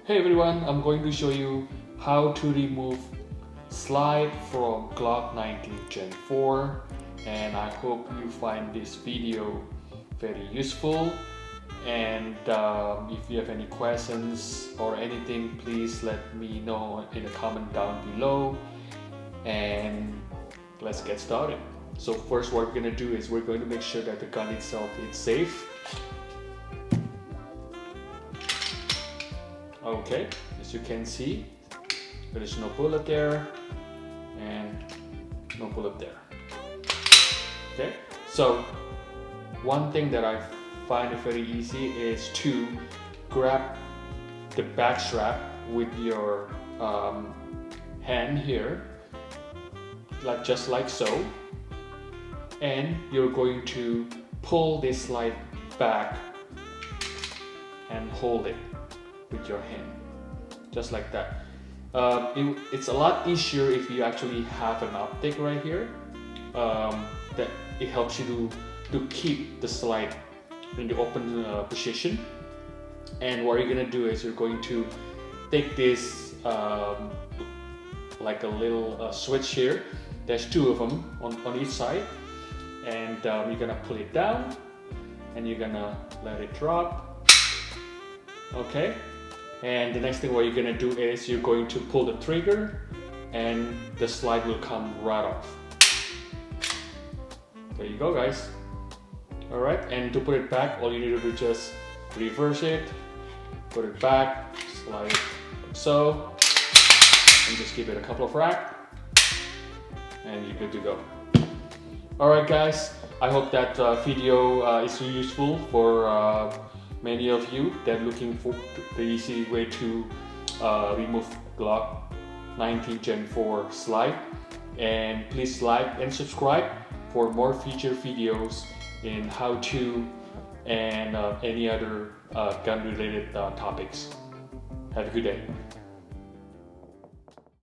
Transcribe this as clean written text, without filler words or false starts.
Hey everyone, I'm going to show you how to remove slide from Glock 19 Gen 4, and I hope you find this video very useful. And if you have any questions or anything, please let me know in the comment down below, and let's get started. So first, what we're going to do is we're going to make sure that the gun itself is safe. Okay, as you can see, there is no bullet there and no bullet there. Okay, so one thing that I find it very easy is to grab the back strap with your hand here, just like so, and you're going to pull this slide back and hold it with your hand, just like that. It's a lot easier if you actually have an optic right here, that it helps you to keep the slide in the open position. And what you're gonna do is you're going to take this like a little switch here. There's two of them on each side, and you're gonna pull it down and you're gonna let it drop. Okay, and the next thing what you're gonna do is you're going to pull the trigger and the slide will come right off. There you go, guys. All right, and to put it back, all you need to do is just reverse it, put it back, slide it like so, and just give it a couple of racks, and you're good to go. All right, guys, I hope that video is useful for many of you that are looking for the easy way to remove Glock 19 Gen 4 slide. And please like and subscribe for more future videos in how to and any other gun related topics. Have a good day.